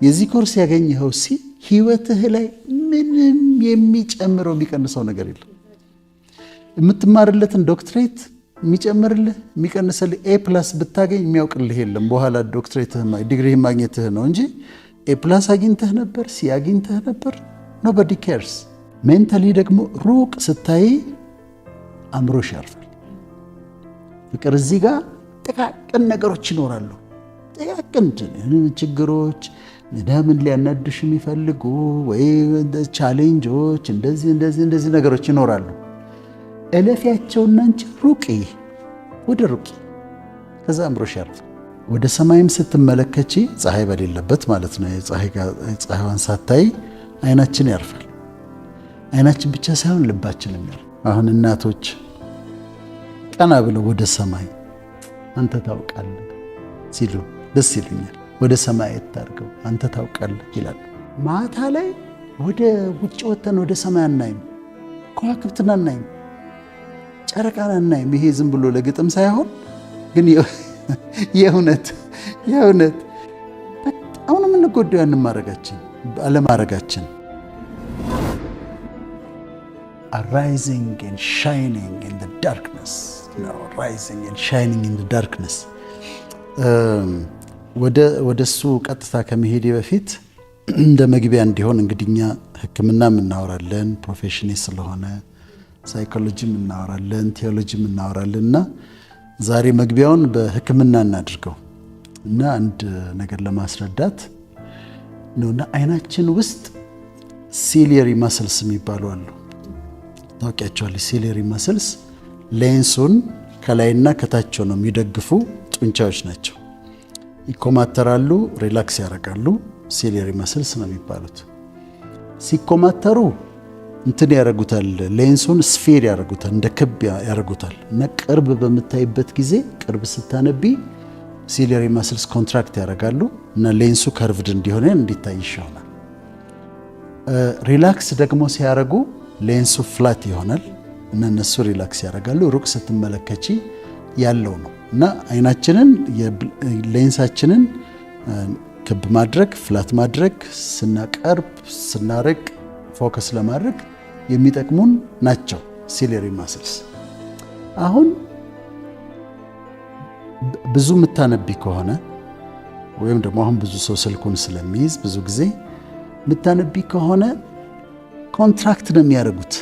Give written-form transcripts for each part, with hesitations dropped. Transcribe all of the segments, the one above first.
የዚህ ኮርስ ያገኘኸው ህይወትህ ላይ ምንም የሚጨምረው የሚቀንሰው ነገር የለም። የምትማርለትን ዶክትሬት የሚጨምርልህ የሚቀንስልህ A+ ብታገኝ የሚያውቅልህ የለም። በኋላ ዶክትሬትህ ዲግሪ ማግኘትህ ነው እንጂ A+ አግኝተህ ነበር C አግኝተህ ነበር ኖባዲ ኬርስ። ሜንታሊ ደግሞ ሩቅ ስታይ አእምሮሽ ያርፋል። ፍቅር እዚህ ጋር ጥቃቅን ነገሮች ይኖራሉ። ጥቃቅን ችግሮች ምን ሊያናድሽ የሚፈልጉ ወይ ቻሌንጆች እንደዚህ ነገሮች ይኖራሉ። እለፊያቸውና እንጂ ሩቂ ወደ ሩቂ ከዛ አእምሮሽ ያርፋል። ወደ ሰማይም ስትመለከቺ ፀሐይ በሌለበት ማለት ነው። ፀሐይዋን ሳታይ አይናችን ያርፋል። አይናችን ብቻ ሳይሆን ልባችንም ያርፋል። አሁን እናቶች ቀና ብለው ወደ ሰማይ አንተ ታውቃለህ ሲሉ ደስ ይሉኛል። ወደ ሰማይ ታርገው አንተ ታውቃለህ ይላሉ። ማታ ላይ ወደ ውጭ ወተን ወደ ሰማይ አናይም፣ ከዋክብትን አናይም፣ ጨረቃን አናይም። ይሄ ዝም ብሎ ለግጥም ሳይሆን ግን የእውነት በጣም ነው የምንጎዳው ያንን አለማድረጋችን። Rising and shining in the darkness. No, rising and shining in the darkness. ወደ እሱ ቀጥታ ከመሄዴ በፊት እንደ መግቢያ እንዲሆን እንግዲኛ ሕክምናም እናወራለን፣ ፕሮፌሽኔ ስለሆነ ሳይኮሎጂም እናወራለን፣ ቴዎሎጂም እናወራለን እና ዛሬ መግቢያውን በሕክምና እናድርገው እና አንድ ነገር ለማስረዳት ነውና አይናችን ውስጥ ሲሊየሪ ማስልስ የሚባሉ አሉ። ታውቂያቸዋለሽ? ሲሊየሪ ማስልስ ሌንሱን ከላይና ከታች ነው የሚደግፉ ጡንቻዎች ናቸው። ይኮማተራሉ፣ ሪላክስ ያደርጋሉ። ሲሊየሪ ማስልስ ነው የሚባሉት። ሲኮማተሩ እንትን ያደርጉታል፣ ሌንሱን ስፌር ያደርጉታል፣ እንደ ክብ ያደርጉታል እና ቅርብ በምታይበት ጊዜ ቅርብ ስታነቢ ሲሊየሪ ማስልስ ኮንትራክት ያደርጋሉ እና ሌንሱ ከርቭድ እንዲሆን እንዲታይ ይሆናል። ሪላክስ ደግሞ ሲያደርጉ ሌንሱ ፍላት ይሆናል እና እነሱ ሪላክስ ያደርጋሉ። ሩቅ ስትመለከቺ ያለው ነው እና አይናችንን ሌንሳችንን ክብ ማድረግ ፍላት ማድረግ ስናቀርብ ስናርቅ ፎከስ ለማድረግ የሚጠቅሙን ናቸው ሲሊየሪ ማስልስ። አሁን ብዙ የምታነቢ ከሆነ ወይም ደግሞ አሁን ብዙ ሰው ስልኩን ስለሚይዝ ብዙ ጊዜ የምታነቢ ከሆነ ኮንትራክት ነው የሚያደርጉት።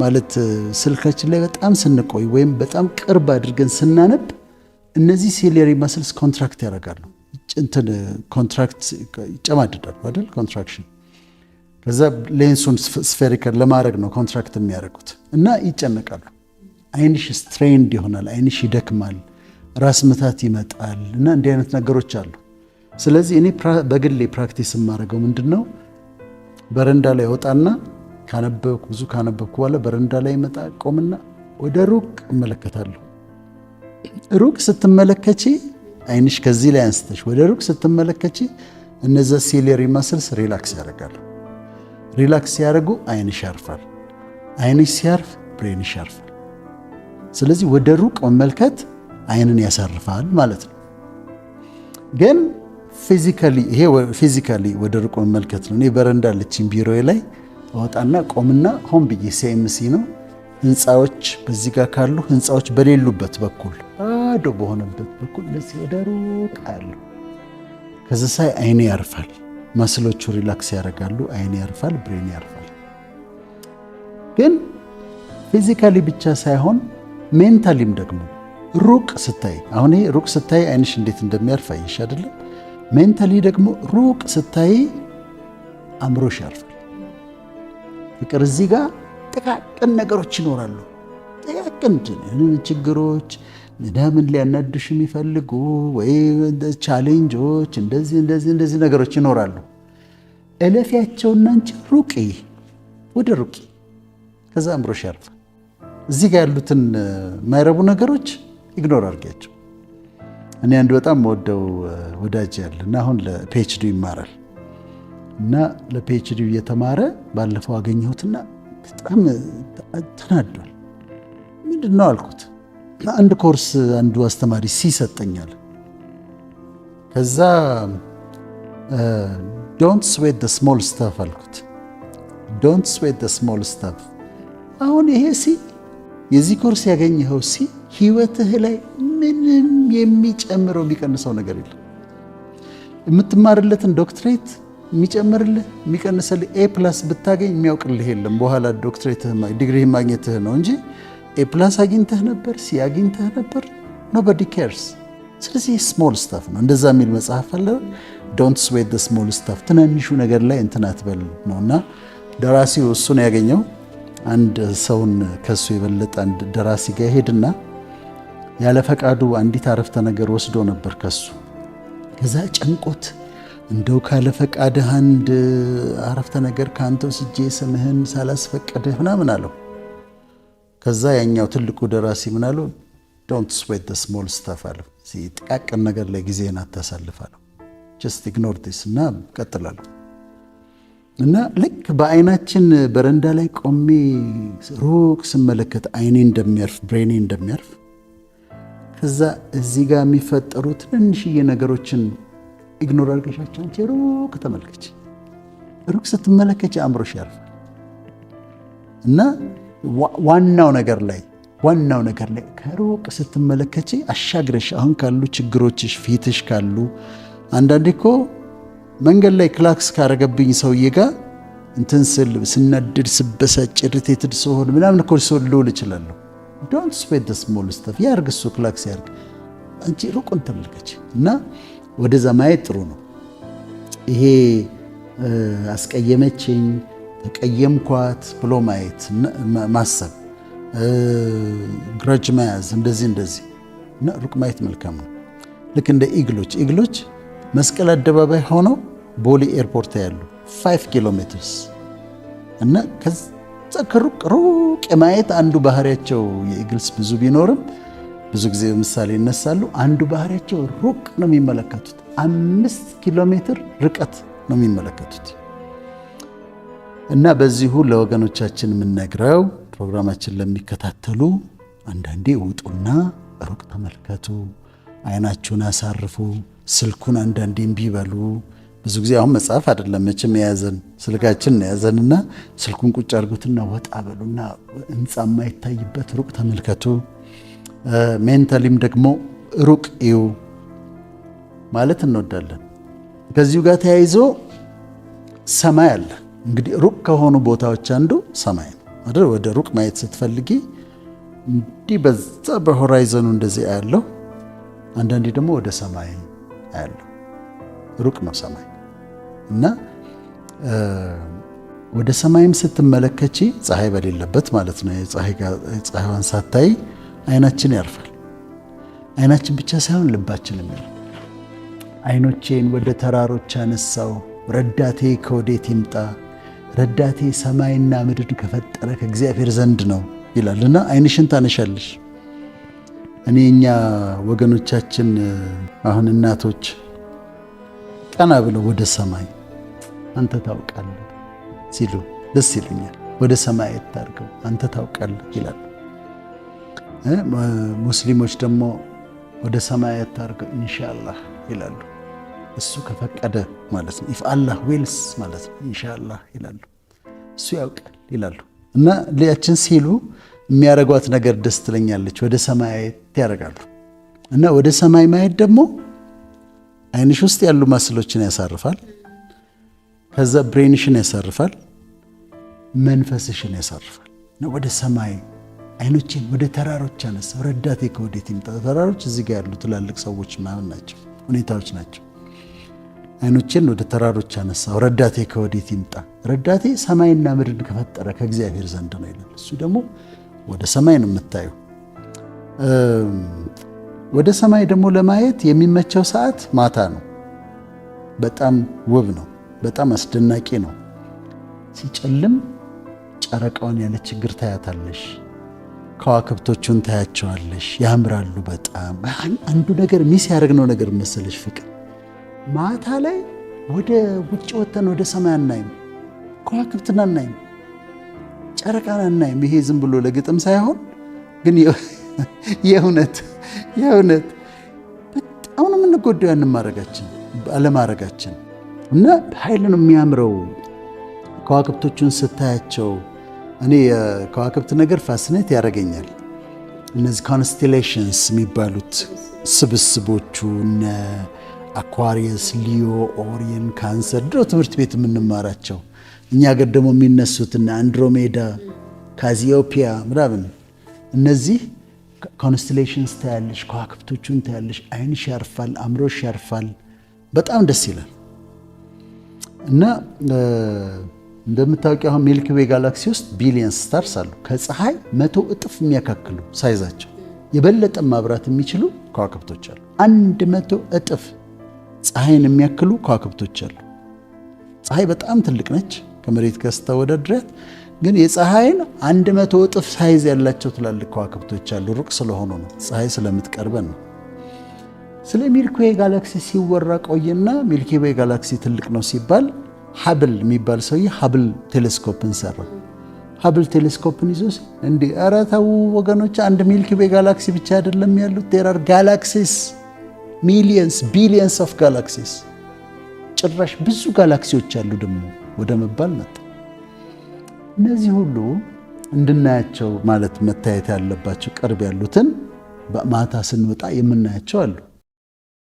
ማለት ስልካችን ላይ በጣም ስንቆይ ወይም በጣም ቅርብ አድርገን ስናነብ እነዚህ ሲሊየሪ ማስልስ ኮንትራክት ያደርጋሉ። እንትን ኮንትራክት ይጨማድዳሉ አይደል? ኮንትራክሽን። ከዛ ሌንሱን ስፌሪካል ለማድረግ ነው ኮንትራክት የሚያደርጉት እና ይጨነቃሉ። አይንሽ ስትሬንድ ይሆናል፣ አይንሽ ይደክማል፣ ራስ ምታት ይመጣል እና እንዲህ አይነት ነገሮች አሉ። ስለዚህ እኔ በግሌ ፕራክቲስ የማደርገው ምንድነው በረንዳ ላይ ወጣና ብዙ ካነበብኩ በኋላ በረንዳ ላይ መጣ ቆምና ወደ ሩቅ እመለከታለሁ። ሩቅ ስትመለከቺ አይንሽ ከዚህ ላይ አንስተሽ ወደ ሩቅ ስትመለከቺ እነዛ ሲሊየሪ ማስልስ ሪላክስ ያደርጋሉ። ሪላክስ ሲያደርጉ አይንሽ ያርፋል። አይንሽ ሲያርፍ ብሬንሽ ያርፋል። ስለዚህ ወደ ሩቅ መመልከት አይንን ያሳርፋል ማለት ነው። ግን ፊዚካሊ ወደ ሩቅ መመልከት ነው። እኔ በረንዳ አለችኝ ቢሮዬ ላይ ወጣና ቆምና ሆን ብዬ ሲኤምሲ ነው ህንፃዎች በዚህ ጋር ካሉ ህንፃዎች በሌሉበት በኩል ባዶ በሆነበት በኩል ለዚህ ወደ ሩቅ አያለሁ። ከዚህ ሳይ አይኔ ያርፋል፣ ማስሎቹ ሪላክስ ያደርጋሉ፣ አይኔ ያርፋል፣ ብሬን ያርፋል። ግን ፊዚካሊ ብቻ ሳይሆን ሜንታሊም ደግሞ ሩቅ ስታይ፣ አሁን ይሄ ሩቅ ስታይ አይንሽ እንዴት እንደሚያርፍ አይሽ አይደለም? ሜንታሊ ደግሞ ሩቅ ስታይ አእምሮሽ ያርፋል። ፍቅር እዚህ ጋር ጥቃቅን ነገሮች ይኖራሉ። ጥቃቅን ችግሮች ምን ሊያናድሽ የሚፈልጉ ወይ ቻሌንጆች እንደዚህ ነገሮች ይኖራሉ። እለፊያቸውና እንጂ ሩቂ ወደ ሩቂ ከዛ አእምሮሽ ያርፋል። እዚህ ጋር ያሉትን የማይረቡ ነገሮች ኢግኖር አድርጊያቸው። እኔ አንድ በጣም ወደው ወዳጅ ያለ እና አሁን ለፒኤችዲ ይማራል እና ለፒኤችዲ እየተማረ ባለፈው አገኘሁትና በጣም ተናዷል። ምንድነው አልኩት። አንድ ኮርስ አንዱ አስተማሪ ሲሰጠኛል። ከዛ ዶንት ስዌት ዘ ስሞል ስታፍ አልኩት። ዶንት ስዌት ዘ ስሞል ስታፍ። አሁን ይሄ ሲ የዚህ ኮርስ ያገኘኸው ሲ ህይወትህ ላይ ምንም የሚጨምረው የሚቀንሰው ነገር የለም። የምትማርለትን ዶክትሬት የሚጨምርልህ የሚቀንስልህ ኤ ፕላስ ብታገኝ የሚያውቅልህ የለም። በኋላ ዶክትሬትህ ዲግሪህ ማግኘትህ ነው እንጂ ኤ ፕላስ አግኝተህ ነበር ሲ አግኝተህ ነበር ኖቦዲ ኬርስ። ስለዚህ ስሞል ስታፍ ነው። እንደዛ የሚል መጽሐፍ አለ። ዶንት ስዌት ዘ ስሞል ስታፍ፣ ትናንሹ ነገር ላይ እንትን አትበል ነውና ደራሲው እሱን ያገኘው አንድ ሰውን ከሱ የበለጠ አንድ ደራሲ ጋር ሄድና ያለ ፈቃዱ አንዲት አረፍተ ነገር ወስዶ ነበር ከሱ። ከዛ ጨንቆት እንደው ካለ ፈቃድህ አንድ አረፍተ ነገር ካንተ ወስጄ ስምህን ሳላስፈቀድህ ምናምን አለው። ከዛ ያኛው ትልቁ ደራሲ ምን አለው? ዶንት ስዌት ዘ ስሞል ስታፍ አለው። ጥቃቅን ነገር ላይ ጊዜህን አታሳልፍ አለው። ጀስት ኢግኖር ዲስ እና ቀጥላለሁ። እና ልክ በአይናችን በረንዳ ላይ ቆሜ ሩቅ ስመለከት አይኔ እንደሚያርፍ ብሬኔ እንደሚያርፍ ከዛ እዚህ ጋር የሚፈጠሩ ትንንሽዬ ነገሮችን ኢግኖር አድርገሻቸው አንቺ ሩቅ ተመልከች። ሩቅ ስትመለከች አእምሮሽ ያርፋል። እና ዋናው ነገር ላይ ከሩቅ ስትመለከች አሻግረሽ አሁን ካሉ ችግሮችሽ ፊትሽ ካሉ አንዳንዴ እኮ መንገድ ላይ ክላክስ ካረገብኝ ሰውዬ ጋር እንትን ስል ስናድድ ስበሳጭ ኢሪቴትድ ስሆን ምናምን እኮ ልውል እችላለሁ። ዶንት ስዌት ዘ ስሞል ስታፍ። ያርግ እሱ ክላክስ ያርግ፣ አንቺ ሩቁን ተመልከች። እና ወደዛ ማየት ጥሩ ነው። ይሄ አስቀየመችኝ ተቀየምኳት ብሎ ማየት ማሰብ፣ ግረጅ መያዝ እንደዚህ እና ሩቅ ማየት መልካም ነው። ልክ እንደ ኢግሎች መስቀል አደባባይ ሆነው ቦሌ ኤርፖርት ያሉ 5 ኪሎ ሜትርስ እና ከዛ ከሩቅ የማየት አንዱ ባህሪያቸው የኢግልስ ብዙ ቢኖርም ብዙ ጊዜ ምሳሌ ይነሳሉ። አንዱ ባህሪያቸው ሩቅ ነው የሚመለከቱት። 5 ኪሎ ሜትር ርቀት ነው የሚመለከቱት። እና በዚሁ ለወገኖቻችን የምንነግረው ፕሮግራማችን ለሚከታተሉ አንዳንዴ ውጡና ሩቅ ተመልከቱ፣ አይናችሁን አሳርፉ፣ ስልኩን አንዳንዴ እምቢ በሉ። ብዙ ጊዜ አሁን መጽሐፍ አይደለም መቼም የያዘን ስልካችን የያዘንና ስልኩን ቁጭ አድርጉትና ወጣ በሉና ህንፃ የማይታይበት ሩቅ ተመልከቱ። ሜንታሊም ደግሞ ሩቅ እዩ ማለት እንወዳለን። ከዚሁ ጋር ተያይዞ ሰማይ አለ። እንግዲህ ሩቅ ከሆኑ ቦታዎች አንዱ ሰማይ ነው አይደል? ወደ ሩቅ ማየት ስትፈልጊ እንዲህ በዛ በሆራይዘኑ እንደዚህ አያለሁ። አንዳንዴ ደግሞ ወደ ሰማይ አያለሁ። ሩቅ ነው ሰማይ እና ወደ ሰማይም ስትመለከቺ ፀሐይ በሌለበት ማለት ነው። ፀሐይዋን ሳታይ አይናችን ያርፋል። አይናችን ብቻ ሳይሆን ልባችንም ያርፋል። አይኖቼን ወደ ተራሮች አነሳው፣ ረዳቴ ከወዴት ይምጣ? ረዳቴ ሰማይና ምድር ከፈጠረ ከእግዚአብሔር ዘንድ ነው ይላልና አይንሽን ታነሻለሽ። እኔ እኛ ወገኖቻችን አሁን እናቶች ቀና ብለው ወደ ሰማይ አንተ ታውቃለህ ሲሉ ደስ ይለኛል። ወደ ሰማይ ታርገው አንተ ታውቃለህ ይላሉ። ሙስሊሞች ደግሞ ወደ ሰማይ ታርገው ኢንሻአላህ ይላሉ። እሱ ከፈቀደ ማለት ነው። ኢፍ አላህ ዊልስ ማለት ነው። ኢንሻአላህ ይላሉ። እሱ ያውቃል ይላሉ። እና ለያችን ሲሉ የሚያረጓት ነገር ደስ ትለኛለች። ወደ ሰማይ ያደርጋሉ። እና ወደ ሰማይ ማየት ደግሞ አይንሽ ውስጥ ያሉ ማስሎችን ያሳርፋል። ከዛ ብሬንሽን ያሳርፋል፣ መንፈስሽን ያሳርፋል። እና ወደ ሰማይ አይኖችን ወደ ተራሮች አነሳው፣ ረዳቴ ከወዴት ይምጣ? ተራሮች እዚህ ጋር ያሉ ትላልቅ ሰዎች ምናምን ናቸው፣ ሁኔታዎች ናቸው። አይኖችን ወደ ተራሮች አነሳው፣ ረዳቴ ከወዴት ይምጣ? ረዳቴ ሰማይና ምድርን ከፈጠረ ከእግዚአብሔር ዘንድ ነው ይላል። እሱ ደግሞ ወደ ሰማይ ነው የምታየው። ወደ ሰማይ ደግሞ ለማየት የሚመቸው ሰዓት ማታ ነው። በጣም ውብ ነው፣ በጣም አስደናቂ ነው። ሲጨልም ጨረቃውን ያለ ችግር ታያታለሽ፣ ከዋክብቶቹን ታያቸዋለሽ፣ ያምራሉ በጣም። አንዱ ነገር ሚስ ያደረግነው ነገር መሰለሽ ፍቅር፣ ማታ ላይ ወደ ውጭ ወተን ወደ ሰማይ አናይም፣ ከዋክብትን አናይም፣ ጨረቃን አናይም። ይሄ ዝም ብሎ ለግጥም ሳይሆን ግን የእውነት በጣም ነው የምንጎዳው ያንን ማድረጋችን አለማድረጋችን። እና ኃይል ነው የሚያምረው ከዋክብቶቹን ስታያቸው። እኔ የከዋክብት ነገር ፋሲኔት ያደርገኛል። እነዚህ ኮንስቴሌሽንስ የሚባሉት ስብስቦቹ እነ አኳሪየስ፣ ሊዮ፣ ኦሪየን፣ ካንሰር ድሮ ትምህርት ቤት የምንማራቸው እኛ ሀገር ደግሞ የሚነሱት እነ አንድሮሜዳ፣ ካዚዮፒያ ምናምን እነዚህ ኮንስቴሌሽንስ ታያለሽ፣ ከዋክብቶቹን ታያለሽ፣ አይንሽ ያርፋል፣ አእምሮሽ ያርፋል። በጣም ደስ ይላል። እና እንደምታውቂው አሁን ሚልኪ ዌይ ጋላክሲ ውስጥ ቢሊየን ስታርስ አሉ። ከፀሐይ 100 እጥፍ የሚያካክሉ ሳይዛቸው የበለጠ ማብራት የሚችሉ ከዋክብቶች አሉ። 100 እጥፍ ፀሐይን የሚያክሉ ከዋክብቶች አሉ። ፀሐይ በጣም ትልቅ ነች ከመሬት ጋር ስታወዳድሪያት፣ ግን የፀሐይን 100 እጥፍ ሳይዝ ያላቸው ትላልቅ ከዋክብቶች አሉ። ሩቅ ስለሆኑ ነው፣ ፀሐይ ስለምትቀርበን ነው። ስለ ሚልኪ ዌይ ጋላክሲ ሲወራ ቆየና ሚልኪ ዌይ ጋላክሲ ትልቅ ነው ሲባል ሀብል የሚባል ሰውዬ ሀብል ቴሌስኮፕን ሰራ። ሀብል ቴሌስኮፕን ይዞ እንዴ ኧረ ተው ወገኖች፣ አንድ ሚልኪ ዌይ ጋላክሲ ብቻ አይደለም ያሉት፣ ዴር አር ጋላክሲስ ሚሊየንስ ቢሊየንስ ኦፍ ጋላክሲስ፣ ጭራሽ ብዙ ጋላክሲዎች አሉ ደግሞ ወደ መባል መጣ። እነዚህ ሁሉ እንድናያቸው ማለት መታየት ያለባቸው ቅርብ ያሉትን ማታ ስንወጣ የምናያቸው አሉ።